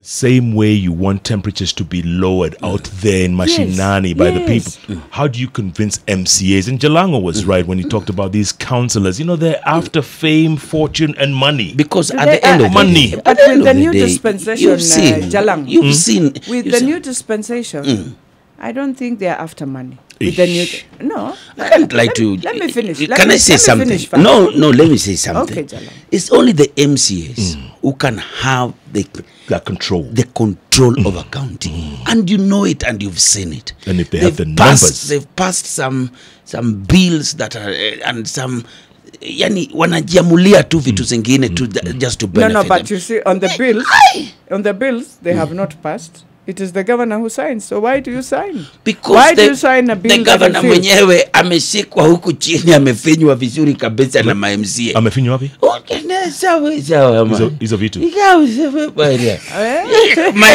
same way you want temperatures to be lowered out there in Mashinani by the people. How do you convince MCAs? And Jalango was right when he talked about these councillors. You know, they're after fame, fortune, and money. Because at the end of money. the day, but with the new dispensation, Jalang, you've seen with the new dispensation, I don't think they're after money. With the new, no, I'd like to. Let me finish. Can I say something? No, let me say something. Okay, Jalang. It's only the MCAs who can have the control of a county, and you know it, and you've seen it. And if they have the numbers, they've passed some bills that are and some. Yani wanajiamulia tu vitu zingine to just to benefit. No, but them. you see, on the bills they have not passed. It is the governor who signs. So why do you sign? Because why do you sign a bill? The governor mwenyewe ameshikwa huku chini, amefinywa vizuri kabisa na MCA. Amefinywa wapi? Sawa. Hizo vitu.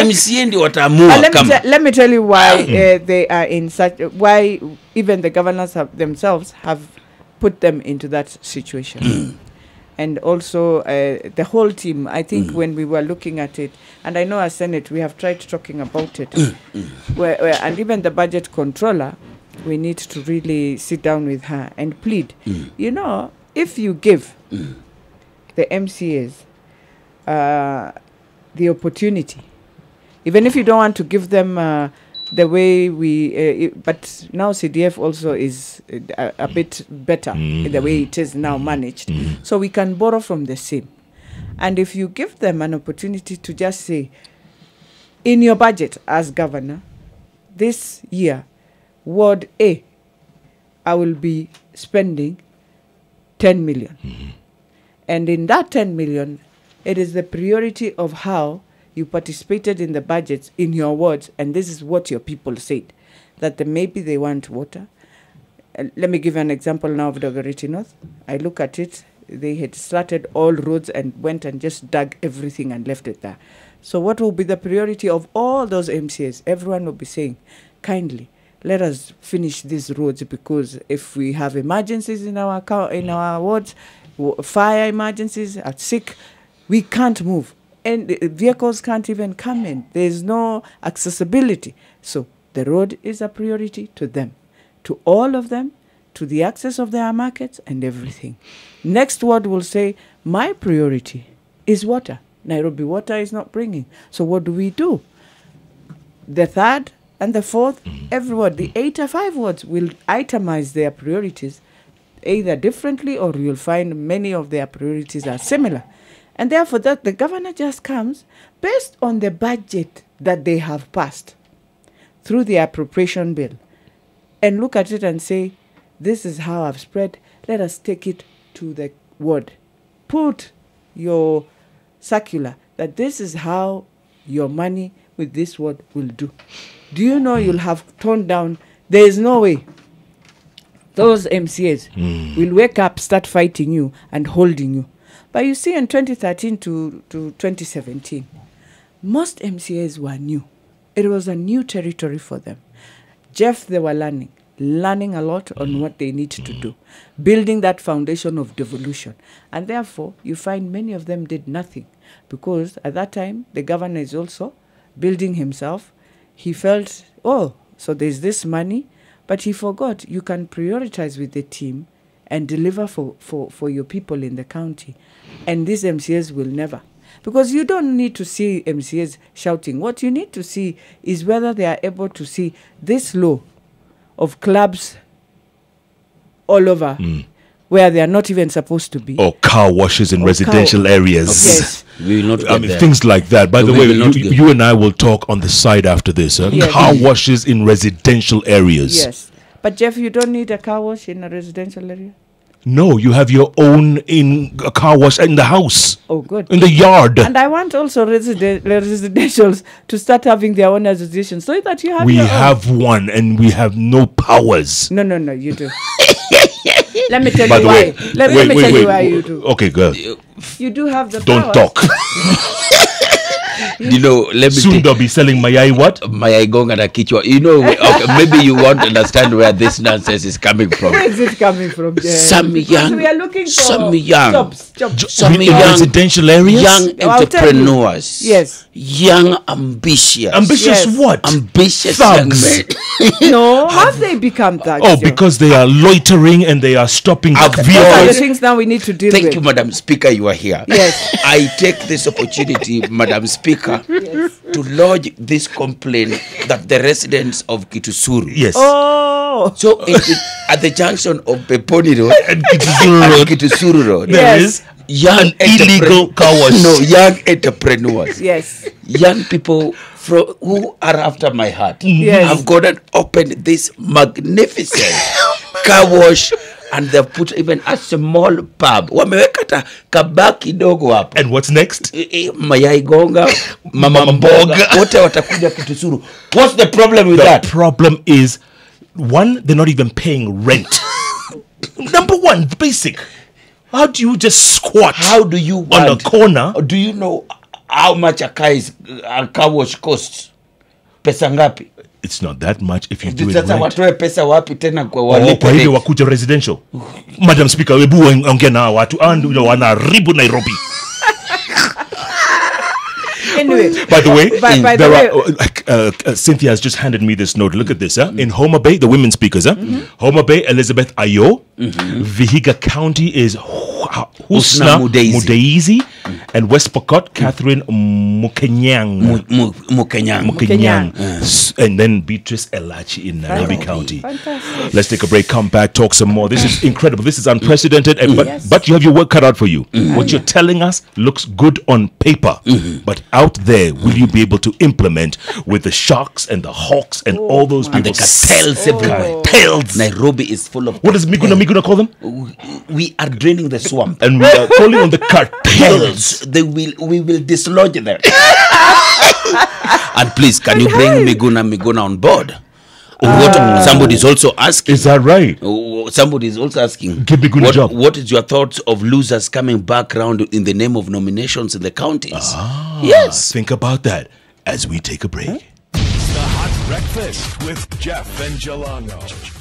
MCA ndio wataamua kama. Let me tell you why they are in such. Why even the governors themselves have put them into that situation. And also the whole team, I think when we were looking at it, and I know as Senate, we have tried talking about it, and even the budget controller, we need to really sit down with her and plead. You know, if you give the MCAs the opportunity, even if you don't want to give them the way but now CDF also is a bit better in the way it is now managed. So we can borrow from the same. And if you give them an opportunity to just say, in your budget as governor, this year, Ward A, I will be spending 10 million. And in that 10 million, it is the priority of how you participated in the budgets in your wards, and this is what your people said, that maybe they want water. Let me give an example now of Doggerity North. I look at it, they had started all roads and went and just dug everything and left it there. So what will be the priority of all those MCAs? Everyone will be saying, kindly, let us finish these roads, because if we have emergencies in our wards, fire emergencies, are sick, we can't move. And vehicles can't even come in. There's no accessibility. So the road is a priority to them, to all of them, to the access of their markets and everything. Next word will say, my priority is water. Nairobi water is not bringing. So what do? The third and the fourth, every ward, the 85 wards will itemize their priorities either differently, or you'll find many of their priorities are similar. And therefore, that the governor just comes based on the budget that they have passed through the appropriation bill, and look at it and say, this is how I've spread. Let us take it to the ward. Put your circular that this is how your money with this ward will do. Do you know you'll have toned down? There is no way those MCAs will wake up, start fighting you and holding you. But you see, in 2013 to 2017, most MCAs were new. It was a new territory for them. Jeff, they were learning a lot on what they need to do, building that foundation of devolution. And therefore, you find many of them did nothing, because at that time, the governor is also building himself. He felt, oh, so there's this money, but he forgot you can prioritize with the team and deliver for your people in the county. And these MCAs will never. Because you don't need to see MCAs shouting. What you need to see is whether they are able to see this law of clubs all over where they are not even supposed to be. Or car washes in residential areas. Yes. We will not things like that. By the way, you and I will talk on the side after this. Yes. Car washes in residential areas. Yes. But Jeff, you don't need a car wash in a residential area? No, you have your own in a car wash in the house. Oh, good. In the yard. And I want also residentials to start having their own association so that you have We have one and we have no powers. No, you do. Let me tell you why. Let me tell you why you do. Okay, girl. You do have the Don't powers. talk. You know, let me Soon they'll be selling mayai what? Mayai gonga na kichwa. You know, okay, maybe you won't understand where this nonsense is coming from. Where is it coming from? Some Because young, we are looking for some young, jobs. some In young, residential areas? young I'll tell you. entrepreneurs. Yes. Young, ambitious. Ambitious Yes. what? Ambitious Thugs. young men. No, have they become thugs? Oh, Joe? because they are loitering and they are stopping Okay. Those are the vehicles. things now we need to deal Thank with. you, Madam Speaker, you are here. Yes. I take this opportunity, Madam Speaker, to lodge this complaint that the residents of Kitusuru. Yes. Oh, So at the junction of Peponi Road And Kitusuru and Road, Kitusuru Road, there Yes. is young an illegal car wash. No, young entrepreneurs. yes. Young people who are after my heart Yes. have gone and opened this magnificent car wash, and they've put even a small pub. Wameweka ta kabaki kidogo hapo. And what's next? Mayai gonga, mama mboga, wote watakuja Kitusuru. What's the problem with The that? problem is, one, they're not even paying rent. Number one, basic. How do you just squat How do you on a want? corner? Do you know how much a car wash costs? Pesa ngapi? It's not that much if you do it Sasa right. watoe pesa wapi tena kwa Oh, walipe kwa hivyo rent? wakuja residential. Madam Speaker, webu ongea na watu and wanaharibu Nairobi. Anyway, By the way, By the there way- are, Cynthia has just handed me this note. Look at this. In Homa Bay, the women speakers. Homa Bay, Elizabeth Ayo. Vihiga County is Husna Mudeizi. And West Pokot, Catherine Mukenyang. Mukenyang. Mukenyang. And then Beatrice Elachi in Nairobi County. fantastic. Let's take a break, come back, talk some more. This is incredible. This is unprecedented. And, Yes. but you have your work cut out for you. What you're telling us looks good on paper. But out there, will you be able to implement with the sharks and the hawks and all those people? And the cartels everywhere. Cartels. Nairobi is full of. What does Miguna call them? We are draining the swamp. And we are calling on the cartels. We will dislodge them. And please, can you bring Miguna on board? Somebody is also asking. Is that right? Somebody is also asking. Give Miguna a job. What is your thoughts of losers coming back around in the name of nominations in the counties? Yes. Think about that as we take a break. The Hot Breakfast with Jeff and Jalango.